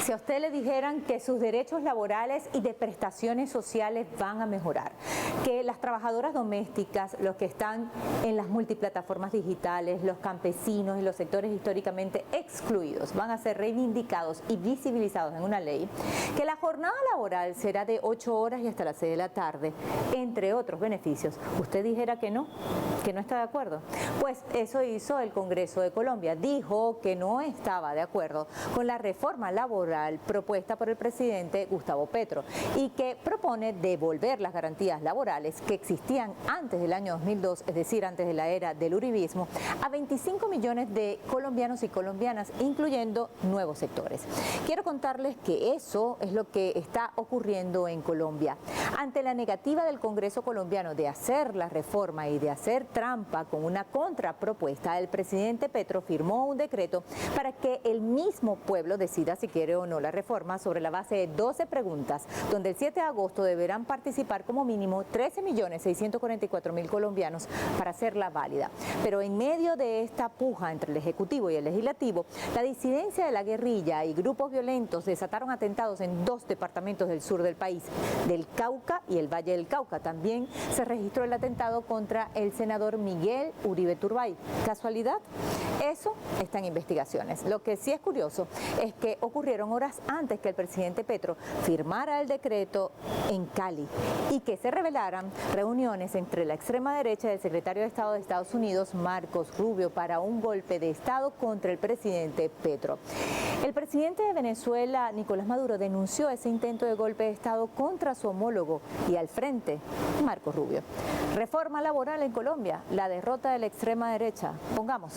Si a usted le dijeran que sus derechos laborales y de prestaciones sociales van a mejorar, que las trabajadoras domésticas, los que están en las multiplataformas digitales, los campesinos y los sectores históricamente excluidos van a ser reivindicados y visibilizados en una ley, que la jornada laboral será de 8 horas y hasta las 6 de la tarde, entre otros beneficios, usted dijera que no está de acuerdo. Pues eso hizo el Congreso de Colombia, dijo que no estaba de acuerdo con la reforma laboral propuesta por el presidente Gustavo Petro y que propone devolver las garantías laborales que existían antes del año 2002, es decir, antes de la era del uribismo, a 25 millones de colombianos y colombianas, incluyendo nuevos sectores. Quiero contarles que eso es lo que está ocurriendo en Colombia. Ante la negativa del Congreso colombiano de hacer la reforma y de hacer trampa con una contrapropuesta, el presidente Petro firmó un decreto para que el mismo pueblo decida si quiere o no la reforma sobre la base de 12 preguntas, donde el 7 de agosto deberán participar como mínimo 13.644.000 colombianos para hacerla válida. Pero en medio de esta puja entre el Ejecutivo y el Legislativo, la disidencia de la guerrilla y grupos violentos desataron atentados en 2 departamentos del sur del país, del Cauca y el Valle del Cauca. También se registró el atentado contra el senador Miguel Uribe Turbay. ¿Casualidad? Eso está en investigaciones. Lo que sí es curioso es que ocurrieron horas antes que el presidente Petro firmara el decreto en Cali y que se revelaran reuniones entre la extrema derecha y el secretario de Estado de Estados Unidos, Marcos Rubio, para un golpe de Estado contra el presidente Petro. El presidente de Venezuela, Nicolás Maduro, denunció ese intento de golpe de Estado contra su homólogo y al frente, Marcos Rubio. Reforma laboral en Colombia, la derrota de la extrema derecha. Pongamos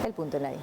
el punto en la I.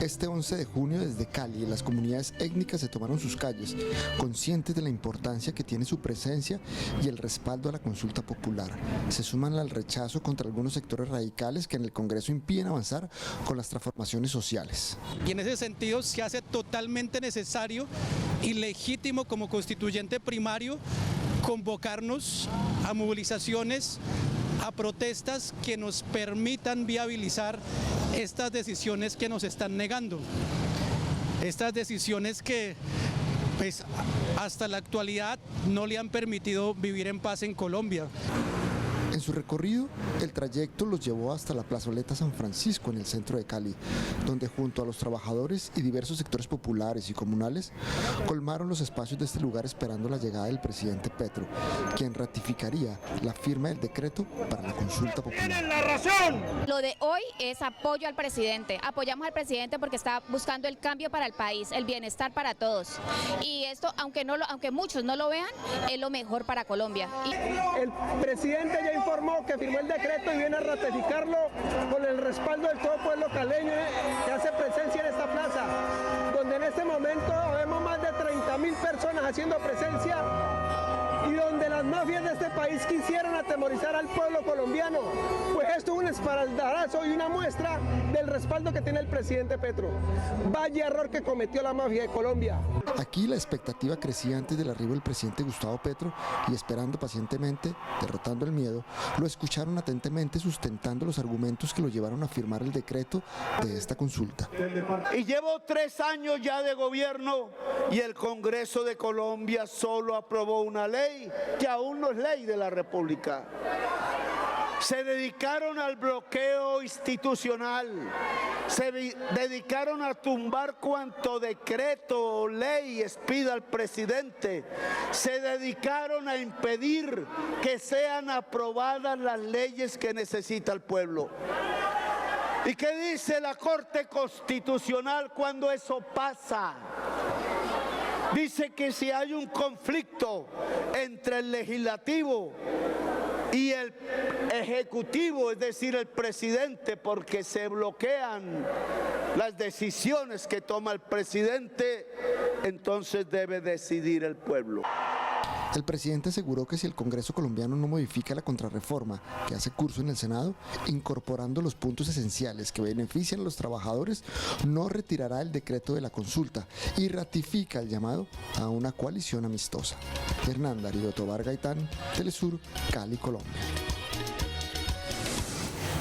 Este 11 de junio desde Cali, las comunidades étnicas se tomaron sus calles, conscientes de la importancia que tiene su presencia y el respaldo a la consulta popular. Se suman al rechazo contra algunos sectores radicales que en el Congreso impiden avanzar con las transformaciones sociales. Y en ese sentido se hace totalmente necesario y legítimo como constituyente primario convocarnos a movilizaciones, a protestas que nos permitan viabilizar estas decisiones que nos están negando, estas decisiones que pues, hasta la actualidad no le han permitido vivir en paz en Colombia. En su recorrido, el trayecto los llevó hasta la plazoleta San Francisco en el centro de Cali, donde junto a los trabajadores y diversos sectores populares y comunales colmaron los espacios de este lugar esperando la llegada del presidente Petro, quien ratificaría la firma del decreto para la consulta popular. ¡Tienen la razón! Lo de hoy es apoyo al presidente. Apoyamos al presidente porque está buscando el cambio para el país, el bienestar para todos. Y esto, aunque muchos no lo vean, es lo mejor para Colombia. El presidente ya informó que firmó el decreto y viene a ratificarlo con el respaldo del todo pueblo caleño que hace presencia en esta plaza, donde en este momento vemos más de 30.000 personas haciendo presencia y donde las mafias de este país quisieran atemorizar al pueblo colombiano. Pues esto es un espaldarazo y una muestra del respaldo que tiene el presidente Petro. Vaya error que cometió la mafia de Colombia. Aquí la expectativa crecía antes del arribo del presidente Gustavo Petro y esperando pacientemente, derrotando el miedo, lo escucharon atentamente sustentando los argumentos que lo llevaron a firmar el decreto de esta consulta. Y llevo 3 años ya de gobierno y el Congreso de Colombia solo aprobó una ley que aún no es ley de la República. Se dedicaron al bloqueo institucional, se dedicaron a tumbar cuanto decreto o ley expida el presidente, se dedicaron a impedir que sean aprobadas las leyes que necesita el pueblo. ¿Y qué dice la Corte Constitucional cuando eso pasa? Dice que si hay un conflicto entre el legislativo y el ejecutivo, es decir, el presidente, porque se bloquean las decisiones que toma el presidente, entonces debe decidir el pueblo. El presidente aseguró que si el Congreso colombiano no modifica la contrarreforma que hace curso en el Senado, incorporando los puntos esenciales que benefician a los trabajadores, no retirará el decreto de la consulta y ratifica el llamado a una coalición amistosa. Hernán Darío Tobar Gaitán, Telesur, Cali, Colombia.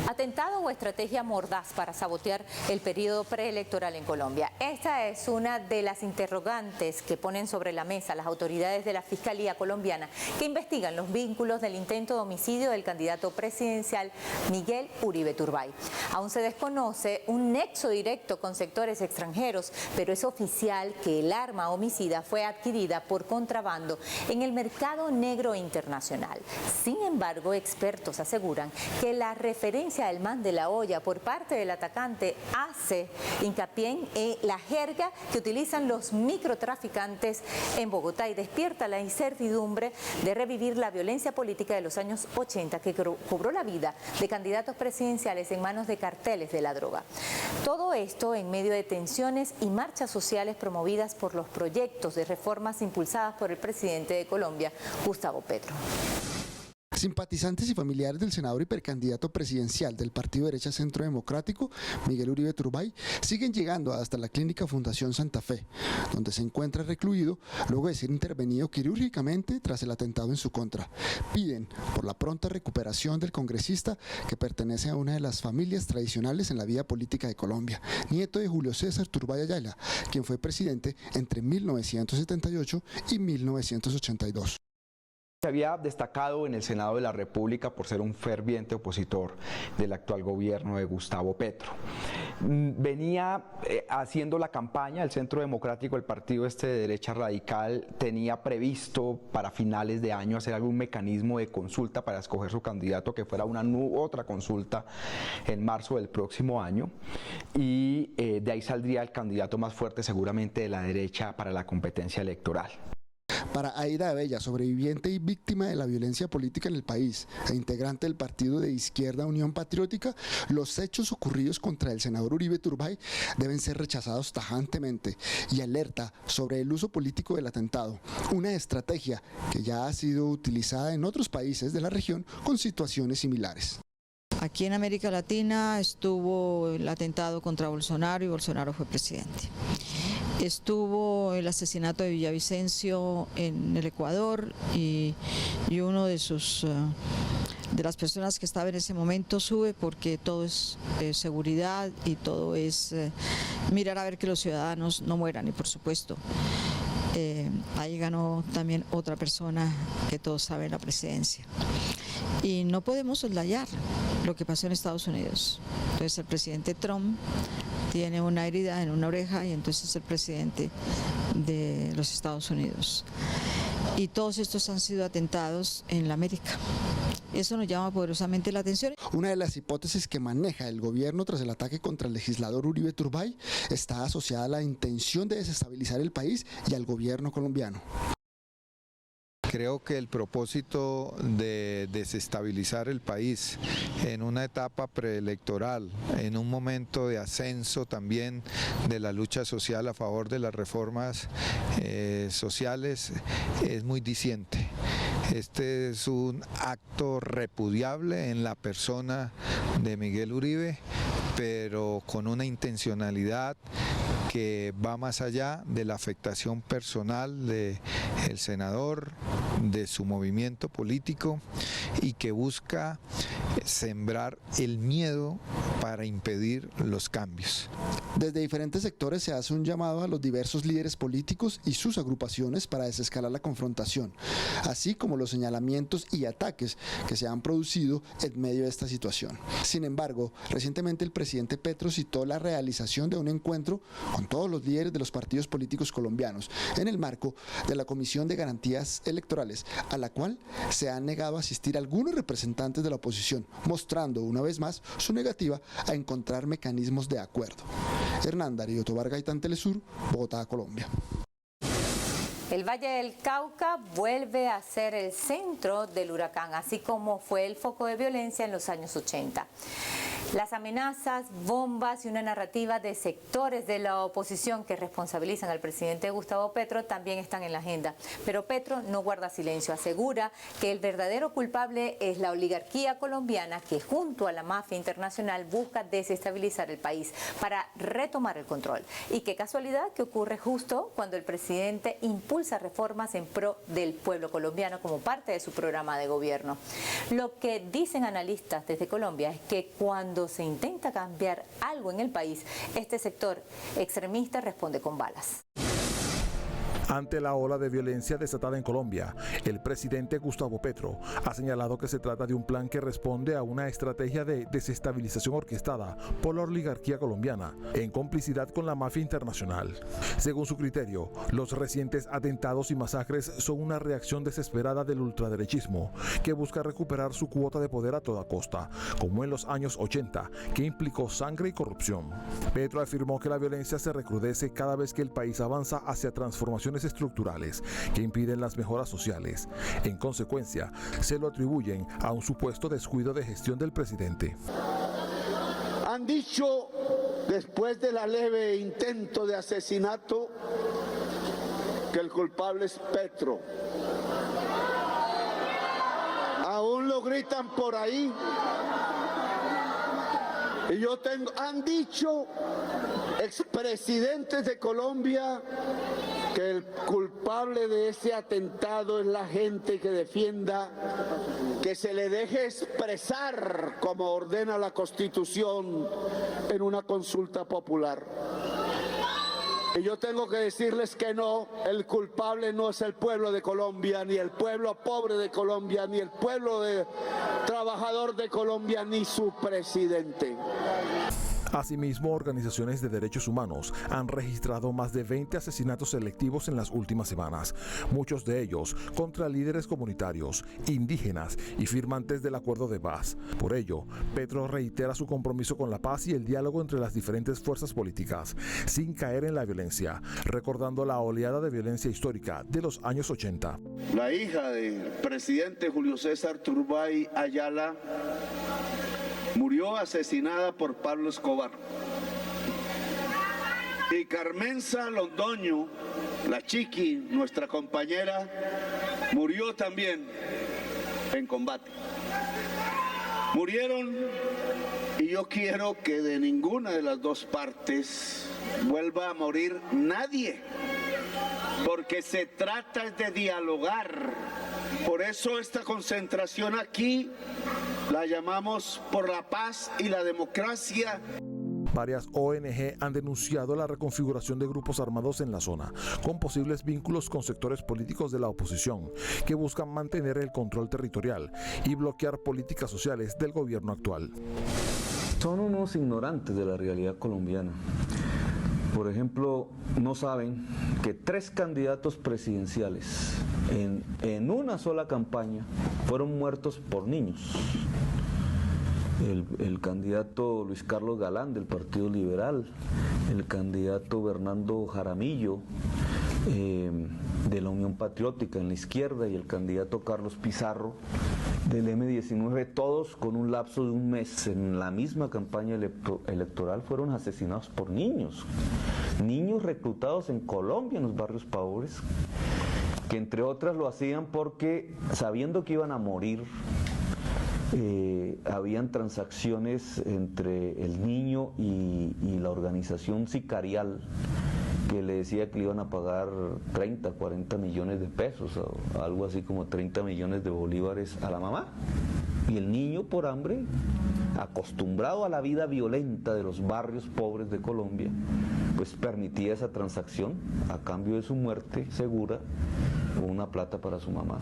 ¿Atentado o estrategia mordaz para sabotear el periodo preelectoral en Colombia? Esta es una de las interrogantes que ponen sobre la mesa las autoridades de la Fiscalía colombiana que investigan los vínculos del intento de homicidio del candidato presidencial Miguel Uribe Turbay. Aún se desconoce un nexo directo con sectores extranjeros, pero es oficial que el arma homicida fue adquirida por contrabando en el mercado negro internacional. Sin embargo, expertos aseguran que la referencia al man de la olla por parte del atacante hace hincapié en la jerga que utilizan los microtraficantes en Bogotá y despierta la incertidumbre de revivir la violencia política de los años 80 que cobró la vida de candidatos presidenciales en manos de carteles de la droga. Todo esto en medio de tensiones y marchas sociales promovidas por los proyectos de reformas impulsadas por el presidente de Colombia, Gustavo Petro. Simpatizantes y familiares del senador y precandidato presidencial del Partido Derecha Centro Democrático, Miguel Uribe Turbay, siguen llegando hasta la clínica Fundación Santa Fe, donde se encuentra recluido luego de ser intervenido quirúrgicamente tras el atentado en su contra. Piden por la pronta recuperación del congresista que pertenece a una de las familias tradicionales en la vida política de Colombia, nieto de Julio César Turbay Ayala, quien fue presidente entre 1978 y 1982. Se había destacado en el Senado de la República por ser un ferviente opositor del actual gobierno de Gustavo Petro. Venía haciendo la campaña, el Centro Democrático, el partido de derecha radical, tenía previsto para finales de año hacer algún mecanismo de consulta para escoger su candidato, que fuera otra consulta en marzo del próximo año, y de ahí saldría el candidato más fuerte seguramente de la derecha para la competencia electoral. Para Aida Abella, sobreviviente y víctima de la violencia política en el país e integrante del partido de izquierda Unión Patriótica, los hechos ocurridos contra el senador Uribe Turbay deben ser rechazados tajantemente y alerta sobre el uso político del atentado, una estrategia que ya ha sido utilizada en otros países de la región con situaciones similares. Aquí en América Latina estuvo el atentado contra Bolsonaro y Bolsonaro fue presidente. Estuvo el asesinato de Villavicencio en el Ecuador y uno de las personas que estaba en ese momento sube porque todo es seguridad y todo es mirar a ver que los ciudadanos no mueran, y por supuesto ahí ganó también otra persona que todos saben, la presidencia. Y no podemos soslayar lo que pasó en Estados Unidos. Entonces el presidente Trump tiene una herida en una oreja y entonces es el presidente de los Estados Unidos. Y todos estos han sido atentados en la América. Eso nos llama poderosamente la atención. Una de las hipótesis que maneja el gobierno tras el ataque contra el legislador Uribe Turbay está asociada a la intención de desestabilizar el país y al gobierno colombiano. Creo que el propósito de desestabilizar el país en una etapa preelectoral, en un momento de ascenso también de la lucha social a favor de las reformas sociales, es muy diciente. Este es un acto repudiable en la persona de Miguel Uribe, pero con una intencionalidad que va más allá de la afectación personal del senador, de su movimiento político, y que busca sembrar el miedo para impedir los cambios. Desde diferentes sectores se hace un llamado a los diversos líderes políticos y sus agrupaciones para desescalar la confrontación, así como los señalamientos y ataques que se han producido en medio de esta situación. Sin embargo, recientemente el presidente Petro citó la realización de un encuentro con todos los líderes de los partidos políticos colombianos en el marco de la Comisión de Garantías Electorales, a la cual se han negado a asistir algunos representantes de la oposición, mostrando una vez más su negativa a encontrar mecanismos de acuerdo. Hernán Darío Tobar Gaitán, Telesur, Bogotá, Colombia. El Valle del Cauca vuelve a ser el centro del huracán, así como fue el foco de violencia en los años 80. Las amenazas, bombas y una narrativa de sectores de la oposición que responsabilizan al presidente Gustavo Petro también están en la agenda. Pero Petro no guarda silencio, asegura que el verdadero culpable es la oligarquía colombiana que junto a la mafia internacional busca desestabilizar el país para retomar el control. Y qué casualidad que ocurre justo cuando el presidente impulsa reformas en pro del pueblo colombiano como parte de su programa de gobierno. Lo que dicen analistas desde Colombia es que cuando se intenta cambiar algo en el país, este sector extremista responde con balas. Ante la ola de violencia desatada en Colombia, el presidente Gustavo Petro ha señalado que se trata de un plan que responde a una estrategia de desestabilización orquestada por la oligarquía colombiana, en complicidad con la mafia internacional. Según su criterio, los recientes atentados y masacres son una reacción desesperada del ultraderechismo, que busca recuperar su cuota de poder a toda costa, como en los años 80, que implicó sangre y corrupción. Petro afirmó que la violencia se recrudece cada vez que el país avanza hacia transformaciones estructurales que impiden las mejoras sociales. En consecuencia, se lo atribuyen a un supuesto descuido de gestión del presidente. Han dicho, después de la leve intento de asesinato, que el culpable es Petro. Aún lo gritan por ahí. Y han dicho expresidentes de Colombia que el culpable de ese atentado es la gente que defienda que se le deje expresar como ordena la Constitución en una consulta popular. Y yo tengo que decirles que no, el culpable no es el pueblo de Colombia, ni el pueblo pobre de Colombia, ni el pueblo trabajador de Colombia, ni su presidente. Asimismo, organizaciones de derechos humanos han registrado más de 20 asesinatos selectivos en las últimas semanas, muchos de ellos contra líderes comunitarios, indígenas y firmantes del Acuerdo de Paz. Por ello, Petro reitera su compromiso con la paz y el diálogo entre las diferentes fuerzas políticas, sin caer en la violencia, recordando la oleada de violencia histórica de los años 80. La hija del presidente Julio César Turbay Ayala murió asesinada por Pablo Escobar. Y Carmenza Londoño, la Chiqui, nuestra compañera, murió también en combate. Murieron y yo quiero que de ninguna de las dos partes vuelva a morir nadie, porque se trata de dialogar. Por eso esta concentración aquí la llamamos por la paz y la democracia. Varias ONG han denunciado la reconfiguración de grupos armados en la zona, con posibles vínculos con sectores políticos de la oposición, que buscan mantener el control territorial y bloquear políticas sociales del gobierno actual. Son unos ignorantes de la realidad colombiana. Por ejemplo, no saben que 3 candidatos presidenciales en una sola campaña fueron muertos por niños. El candidato Luis Carlos Galán del Partido Liberal, el candidato Bernardo Jaramillo de la Unión Patriótica en la izquierda y el candidato Carlos Pizarro del M19, todos con un lapso de un mes en la misma campaña electoral fueron asesinados por niños reclutados en Colombia, en los barrios pobres, que entre otras lo hacían porque sabiendo que iban a morir, habían transacciones entre el niño y la organización sicarial que le decía que le iban a pagar 30, 40 millones de pesos, o algo así como 30 millones de bolívares a la mamá. Y el niño, por hambre, acostumbrado a la vida violenta de los barrios pobres de Colombia, pues permitía esa transacción a cambio de su muerte segura o una plata para su mamá.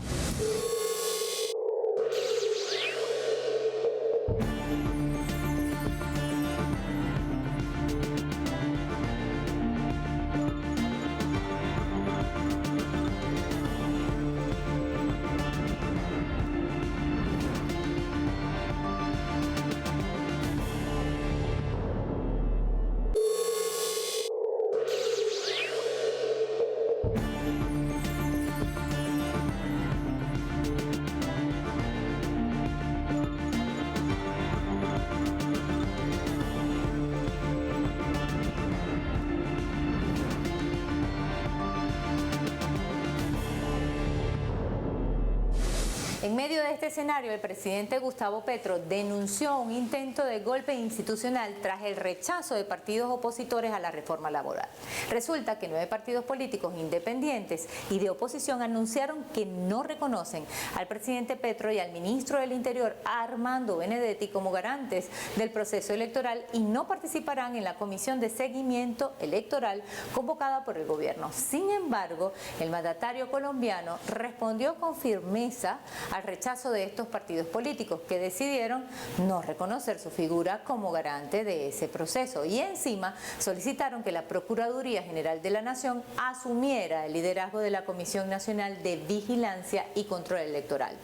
En medio de este escenario, el presidente Gustavo Petro denunció un intento de golpe institucional tras el rechazo de partidos opositores a la reforma laboral. Resulta que 9 partidos políticos independientes y de oposición anunciaron que no reconocen al presidente Petro y al ministro del Interior, Armando Benedetti, como garantes del proceso electoral y no participarán en la comisión de seguimiento electoral convocada por el gobierno. Sin embargo, el mandatario colombiano respondió con firmeza al rechazo de estos partidos políticos que decidieron no reconocer su figura como garante de ese proceso y encima solicitaron que la Procuraduría General de la Nación asumiera el liderazgo de la Comisión Nacional de Vigilancia y Control Electoral.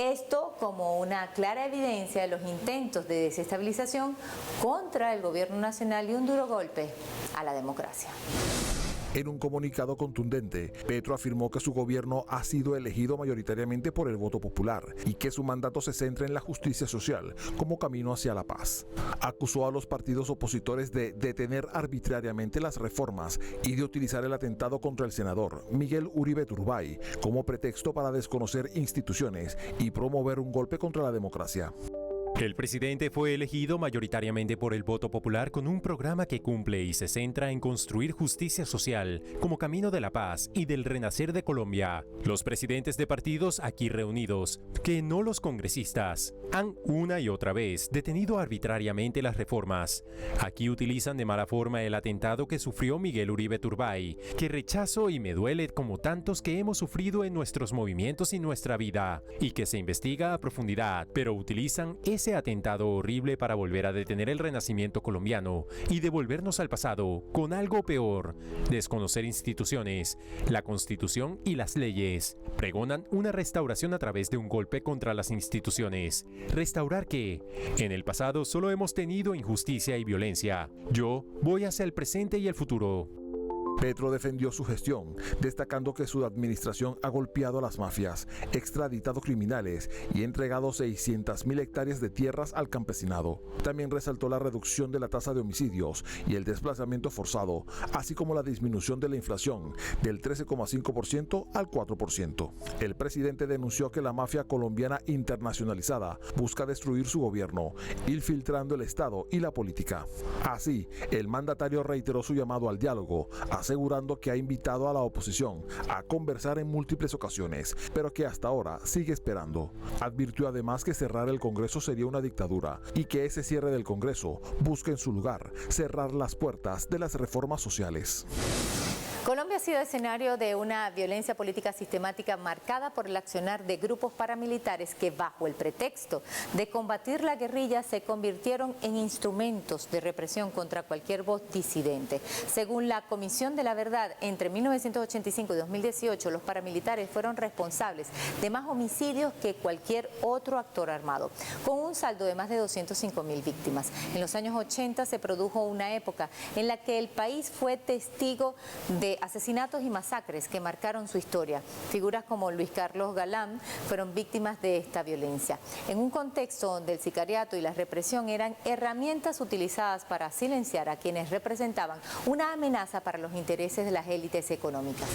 Esto como una clara evidencia de los intentos de desestabilización contra el gobierno nacional y un duro golpe a la democracia. En un comunicado contundente, Petro afirmó que su gobierno ha sido elegido mayoritariamente por el voto popular y que su mandato se centra en la justicia social como camino hacia la paz. Acusó a los partidos opositores de detener arbitrariamente las reformas y de utilizar el atentado contra el senador Miguel Uribe Turbay como pretexto para desconocer instituciones y promover un golpe contra la democracia. El presidente fue elegido mayoritariamente por el voto popular con un programa que cumple y se centra en construir justicia social como camino de la paz y del renacer de Colombia. Los presidentes de partidos aquí reunidos, que no los congresistas, han una y otra vez detenido arbitrariamente las reformas. Aquí utilizan de mala forma el atentado que sufrió Miguel Uribe Turbay, que rechazo y me duele como tantos que hemos sufrido en nuestros movimientos y nuestra vida, y que se investiga a profundidad, pero utilizan ese atentado horrible para volver a detener el renacimiento colombiano y devolvernos al pasado con algo peor: desconocer instituciones, la Constitución y las leyes. Pregonan una restauración a través de un golpe contra las instituciones. Restaurar que, en el pasado solo hemos tenido injusticia y violencia. Yo voy hacia el presente y el futuro. Petro defendió su gestión, destacando que su administración ha golpeado a las mafias, extraditado criminales y entregado 600.000 hectáreas de tierras al campesinado. También resaltó la reducción de la tasa de homicidios y el desplazamiento forzado, así como la disminución de la inflación del 13,5% al 4%. El presidente denunció que la mafia colombiana internacionalizada busca destruir su gobierno, infiltrando el Estado y la política. Así, el mandatario reiteró su llamado al diálogo, asegurando que ha invitado a la oposición a conversar en múltiples ocasiones, pero que hasta ahora sigue esperando. Advirtió además que cerrar el Congreso sería una dictadura y que ese cierre del Congreso busca en su lugar cerrar las puertas de las reformas sociales. Colombia ha sido escenario de una violencia política sistemática marcada por el accionar de grupos paramilitares que, bajo el pretexto de combatir la guerrilla, se convirtieron en instrumentos de represión contra cualquier voz disidente. Según la Comisión de la Verdad, entre 1985 y 2018, los paramilitares fueron responsables de más homicidios que cualquier otro actor armado, con un saldo de más de 205.000 víctimas. En los años 80 se produjo una época en la que el país fue testigo de asesinatos y masacres que marcaron su historia. Figuras como Luis Carlos Galán fueron víctimas de esta violencia, en un contexto donde el sicariato y la represión eran herramientas utilizadas para silenciar a quienes representaban una amenaza para los intereses de las élites económicas.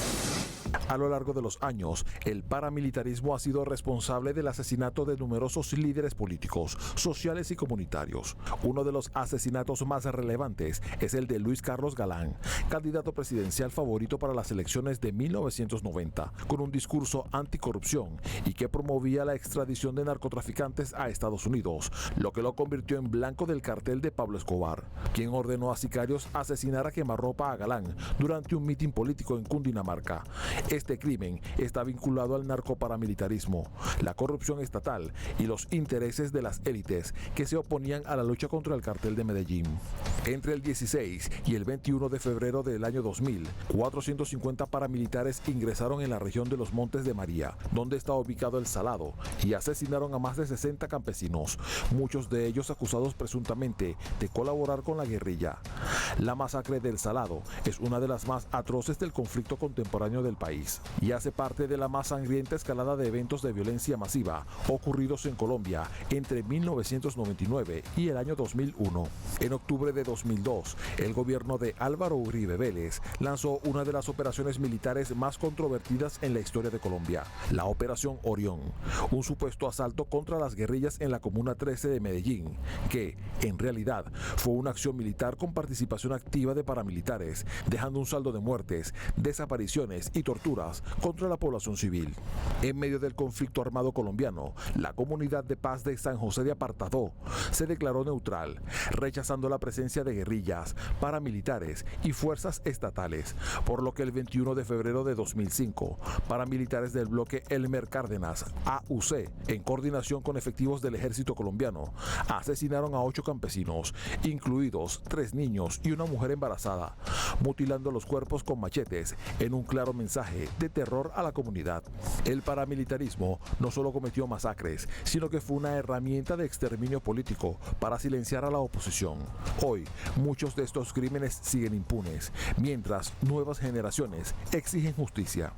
A lo largo de los años, el paramilitarismo ha sido responsable del asesinato de numerosos líderes políticos, sociales y comunitarios. Uno de los asesinatos más relevantes es el de Luis Carlos Galán, candidato presidencial favorito para las elecciones de 1990, con un discurso anticorrupción y que promovía la extradición de narcotraficantes a Estados Unidos, lo que lo convirtió en blanco del cartel de Pablo Escobar, quien ordenó a sicarios asesinar a quemarropa a Galán durante un mitin político en Cundinamarca. Este crimen está vinculado al narcoparamilitarismo, la corrupción estatal y los intereses de las élites que se oponían a la lucha contra el cartel de Medellín. Entre el 16 y el 21 de febrero del año 2000, 450 paramilitares ingresaron en la región de los Montes de María, donde está ubicado El Salado, y asesinaron a más de 60 campesinos, muchos de ellos acusados presuntamente de colaborar con la guerrilla. La masacre del Salado es una de las más atroces del conflicto contemporáneo del país. país y hace parte de la más sangrienta escalada de eventos de violencia masiva ocurridos en Colombia entre 1999 y el año 2001. En octubre de 2002, el gobierno de Álvaro Uribe Vélez lanzó una de las operaciones militares más controvertidas en la historia de Colombia, la Operación Orión, un supuesto asalto contra las guerrillas en la Comuna 13 de Medellín, que, en realidad, fue una acción militar con participación activa de paramilitares, dejando un saldo de muertes, desapariciones y torturas contra la población civil. En medio del conflicto armado colombiano, la Comunidad de Paz de San José de Apartadó se declaró neutral, rechazando la presencia de guerrillas, paramilitares y fuerzas estatales, por lo que el 21 de febrero de 2005, paramilitares del bloque Elmer Cárdenas, AUC, en coordinación con efectivos del ejército colombiano, asesinaron a 8 campesinos, incluidos 3 niños y una mujer embarazada, mutilando los cuerpos con machetes en un claro mensaje de terror a la comunidad. El paramilitarismo no solo cometió masacres, sino que fue una herramienta de exterminio político para silenciar a la oposición. Hoy, muchos de estos crímenes siguen impunes, mientras nuevas generaciones exigen justicia.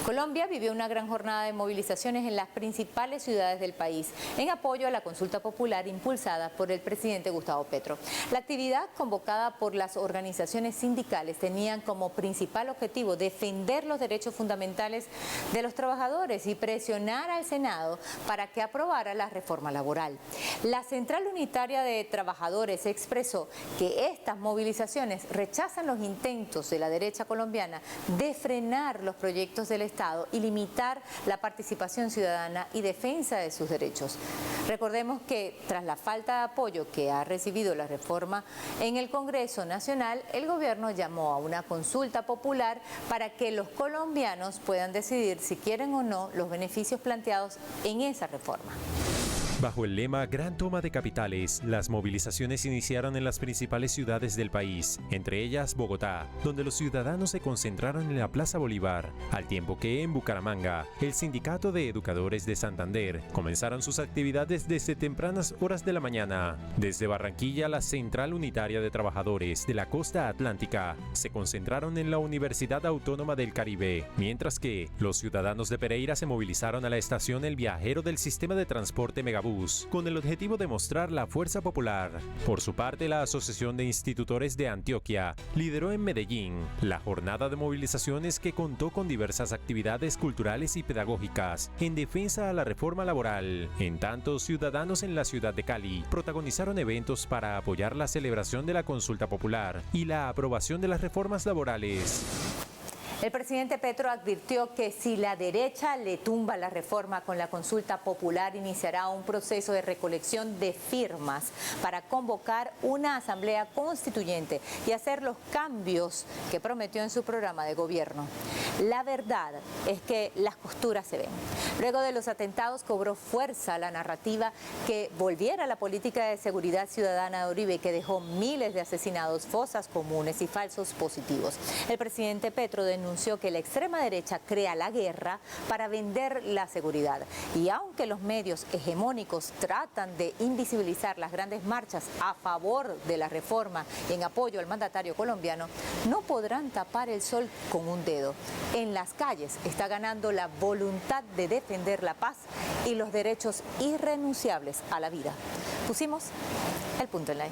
Colombia vivió una gran jornada de movilizaciones en las principales ciudades del país en apoyo a la consulta popular impulsada por el presidente Gustavo Petro. La actividad convocada por las organizaciones sindicales tenían como principal objetivo defender los derechos fundamentales de los trabajadores y presionar al Senado para que aprobara la reforma laboral. La Central Unitaria de Trabajadores expresó que estas movilizaciones rechazan los intentos de la derecha colombiana de frenar los proyectos del Estado y limitar la participación ciudadana y defensa de sus derechos. Recordemos que tras la falta de apoyo que ha recibido la reforma en el Congreso Nacional, el gobierno llamó a una consulta popular para que los colombianos puedan decidir si quieren o no los beneficios planteados en esa reforma. Bajo el lema Gran Toma de Capitales, las movilizaciones iniciaron en las principales ciudades del país, entre ellas Bogotá, donde los ciudadanos se concentraron en la Plaza Bolívar, al tiempo que en Bucaramanga, el Sindicato de Educadores de Santander comenzaron sus actividades desde tempranas horas de la mañana. Desde Barranquilla, la Central Unitaria de Trabajadores de la Costa Atlántica se concentraron en la Universidad Autónoma del Caribe, mientras que los ciudadanos de Pereira se movilizaron a la estación El Viajero del sistema de transporte Megabús, con el objetivo de mostrar la fuerza popular. Por su parte, la Asociación de Institutores de Antioquia lideró en Medellín la jornada de movilizaciones que contó con diversas actividades culturales y pedagógicas en defensa a la reforma laboral. En tanto, ciudadanos en la ciudad de Cali protagonizaron eventos para apoyar la celebración de la consulta popular y la aprobación de las reformas laborales. El presidente Petro advirtió que si la derecha le tumba la reforma con la consulta popular, iniciará un proceso de recolección de firmas para convocar una asamblea constituyente y hacer los cambios que prometió en su programa de gobierno. La verdad es que las costuras se ven. Luego de los atentados cobró fuerza la narrativa que volviera a la política de seguridad ciudadana de Uribe, que dejó miles de asesinados, fosas comunes y falsos positivos. El presidente Petro denunció que la extrema derecha crea la guerra para vender la seguridad. Y aunque los medios hegemónicos tratan de invisibilizar las grandes marchas a favor de la reforma en apoyo al mandatario colombiano, no podrán tapar el sol con un dedo. En las calles está ganando la voluntad de defender la paz y los derechos irrenunciables a la vida. Pusimos el punto en la I.